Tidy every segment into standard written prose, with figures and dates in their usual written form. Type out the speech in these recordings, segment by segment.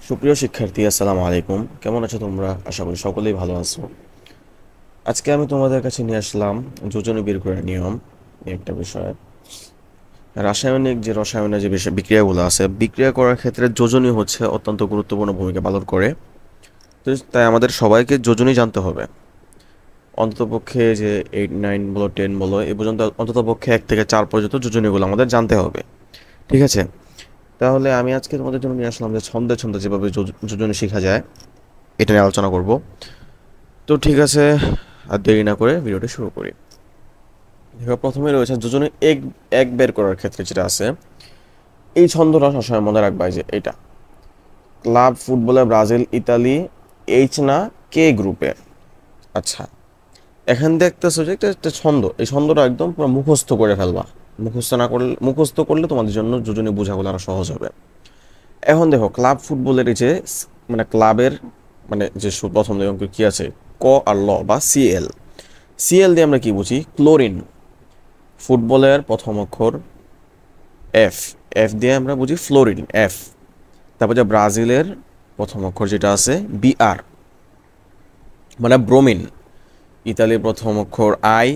সুপ্রিয় শিক্ষার্থী, আসসালামু আলাইকুম। কেমন আছো তোমরা? আশা করি সকলেই ভালো আছো। আজকে আমি তোমাদের কাছে নিয়ে আসলাম যোজনী বের করার নিয়ম এই একটা বিষয়। রসায়নের যে বিষয় বিক্রিয়াগুলো আছে, বিক্রিয়া করার ক্ষেত্রে যোজনী হচ্ছে অত্যন্ত গুরুত্বপূর্ণ ভূমিকা পালন করে। তো তাই আমাদের সবাইকে যোজনী জানতে হবে। অন্ততপক্ষে যে 8, 9 বলো 10 বলো এ পর্যন্ত অন্ততপক্ষে 1 থেকে 4 পর্যন্ত যোজনীগুলো আমাদের জানতে হবে। ঠিক আছে? তাহলে আমি আজকে তোমাদের জন্য নিয়ে আসলাম যে ছন্দে ছন্দে যেভাবে যোজনী শেখা যায় এটা নিয়ে আলোচনা করব। তো ঠিক আছে, আর দেরি না করে ভিডিওটা শুরু করি। দেখো, প্রথমে রয়েছে যোজনী এক এক বের করার ক্ষেত্রে যেটা আছে, এই ছন্দটা সবসময় মনে রাখবা যে এটা ক্লাব ফুটবলে ব্রাজিল ইতালি এইচ না কে গ্রুপে। আচ্ছা, এখান দেখতেছো যে একটা একটা ছন্দ, এই ছন্দটা একদম পুরো মুখস্থ করে ফেলবা। মুখস্থ করলে তোমাদের জন্য যোজনী বোঝাগুলো আরো সহজ হবে। এখন দেখো, ক্লাব ফুটবলের এই যে মানে ক্লাবের মানে যে প্রথম অঙ্ক কি আছে, ক আর ল বা সিএল। সিএল দিয়ে আমরা কি বুঝি? ক্লোরিন। ফুটবলের প্রথম অক্ষর এফ, এফ দিয়ে আমরা বুঝি ফ্লোরিন, এফ। তারপর যে ব্রাজিলের প্রথম অক্ষর যেটা আছে বিআর, মানে ব্রোমিন। ইতালির প্রথম অক্ষর আই।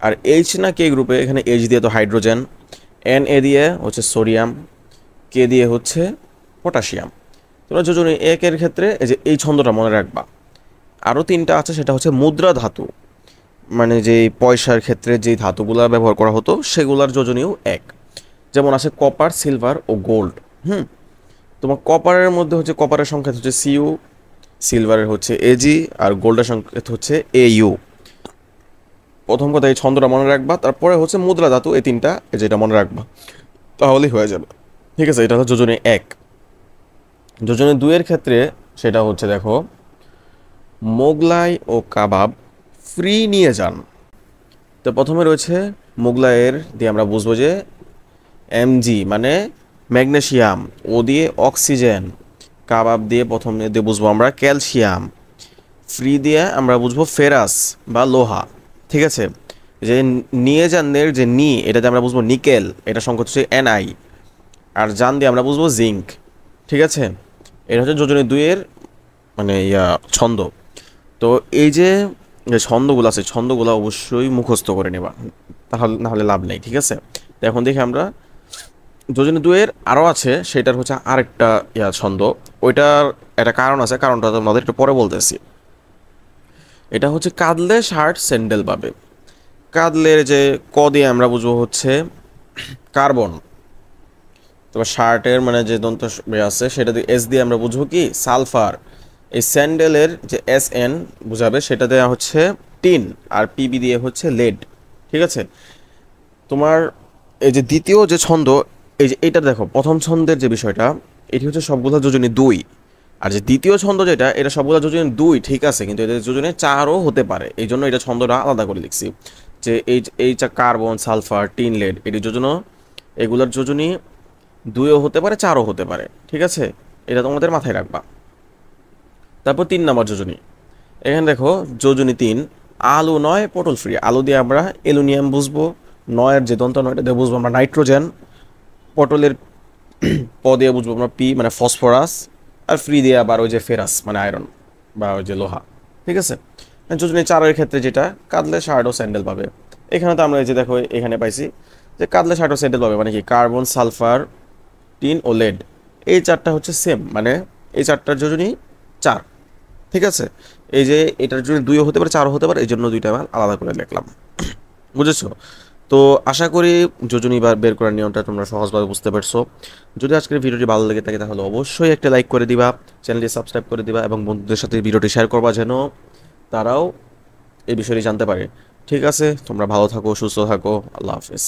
আর এইচ না কে গ্রুপে, এখানে এইচ দিয়ে তো হাইড্রোজেন, এন এ দিয়ে হচ্ছে সোডিয়াম, কে দিয়ে হচ্ছে পটাশিয়াম। তোমরা যোজনী একের ক্ষেত্রে এই যে এই ছন্দটা মনে রাখবা। আরও তিনটা আছে, সেটা হচ্ছে মুদ্রা ধাতু, মানে যে পয়সার ক্ষেত্রে যে ধাতুগুলা ব্যবহার করা হতো সেগুলার যোজনীয় এক। যেমন আছে কপার, সিলভার ও গোল্ড। হুম, তোমার কপারের মধ্যে হচ্ছে কপারের সংকেত হচ্ছে সিইউ, সিলভারের হচ্ছে এজি, আর গোল্ডের সংকেত হচ্ছে এইউ। প্রথম কথা এই ছন্দটা মনে রাখবা, তারপরে হচ্ছে মুদ্রা ধাতু, এই তিনটা যেটা মনে রাখবা তাহলেই হয়ে যাবে। ঠিক আছে, এটা হচ্ছে যোজনী এক। যোজনী দুইয়ের ক্ষেত্রে সেটা হচ্ছে দেখো, মোগলাই ও কাবাব ফ্রি নিয়ে যান। তো প্রথমে রয়েছে মোগলাইয়ের দিয়ে আমরা বুঝবো যে এমজি মানে ম্যাগনেসিয়াম, ও দিয়ে অক্সিজেন। কাবাব দিয়ে প্রথমে দিয়ে বুঝবো আমরা ক্যালসিয়াম। ফ্রি দিয়ে আমরা বুঝবো ফেরাস বা লোহা। ঠিক আছে, যে নিয়ে যানের যে নি, এটাতে আমরা বুঝবো নিকেল, এটা সংকেত হচ্ছে এনআই। আর জান দিয়ে আমরা বুঝবো জিঙ্ক। ঠিক আছে, এটা হচ্ছে যোজনী দুইয়ের মানে ছন্দ। তো এই যে যে ছন্দগুলো আছে, ছন্দগুলো অবশ্যই মুখস্থ করে নেবা, তাহলে না হলে লাভ নেই। ঠিক আছে, তো এখন দেখি আমরা যোজনী দুয়ের আরও আছে, সেটার হচ্ছে আরেকটা ছন্দ। ওইটার একটা কারণ আছে, কারণটা তোমাদের একটু পরে বলতেছি। এটা হচ্ছে কাঁদলে শার্ট স্যান্ডেল পাবে। কাঁদলের যে ক দিয়ে আমরা বুঝবো হচ্ছে কার্বন। তোমার শার্টের মানে যে দন্ত আছে সেটা দিয়ে এস দিয়ে আমরা বুঝবো কি সালফার। এই স্যান্ডেলের যে এস এন বুঝাবে সেটা দেওয়া হচ্ছে টিন, আর পিবি দিয়ে হচ্ছে লেড। ঠিক আছে, তোমার এই যে দ্বিতীয় যে ছন্দ, এই যে এইটা দেখো, প্রথম ছন্দের যে বিষয়টা এটি হচ্ছে সবগুলো যোজনী দুই। আর যে দ্বিতীয় ছন্দ যেটা, এটা সবগুলো যোজনী দুই ঠিক আছে, কিন্তু এদের যোজনী চারও হতে পারে, এই জন্য এটা ছন্দটা আলাদা করে লিখছি। যে এই কার্বন সালফার টিন লেড এটি যোজন, এগুলোর যোজনী দুইও হতে পারে চারও হতে পারে। ঠিক আছে, এটা তোমাদের মাথায় রাখবা। তারপর 3 নম্বর যোজনী, এখানে দেখো যোজনী 3, আলু নয় পটল ফ্রি। আলু দিয়ে আমরা অ্যালুমিনিয়াম বুঝবো, নয়ের যে দন্ত নয়টা দিয়ে বুঝবো আমরা নাইট্রোজেন। পটলের প দিয়ে বুঝবো আমরা পি মানে ফসফরাস। আর ফ্রি দিয়ে আবার ওই যে ফেরাস মানে আয়রন বা ওই যে লোহা। ঠিক আছে, যোজনী 4-এর ক্ষেত্রে যেটা কাঁদলে শার্ট ও স্যান্ডেল পাবে। এখানে তো আমরা এই যে দেখো এখানে পাইছি যে কাঁদলে শার্ট ও স্যান্ডেল পাবে, মানে কি কার্বন সালফার টিন ও লেড। এই চারটা হচ্ছে সেম, মানে এই চারটার যোজনী 4। ঠিক আছে, এই যে এটার জন্য দুইও হতে পারে চারও হতে পারে, এই জন্য দুইটা আমার আলাদা করে লিখলাম। বুঝেছো? তো আশা করি যোজনী বা বের করার নিয়মটা তোমরা সহজভাবে বুঝতে পারছো। যদি আজকের ভিডিওটি ভালো লেগে থাকে তাহলে অবশ্যই একটা লাইক করে দিবা, চ্যানেলটি সাবস্ক্রাইব করে দিবা এবং বন্ধুদের সাথে ভিডিওটি শেয়ার করবা যেন তারাও এই বিষয়টি জানতে পারে। ঠিক আছে, তোমরা ভালো থাকো, সুস্থ থাকো, আল্লাহ হাফেজ।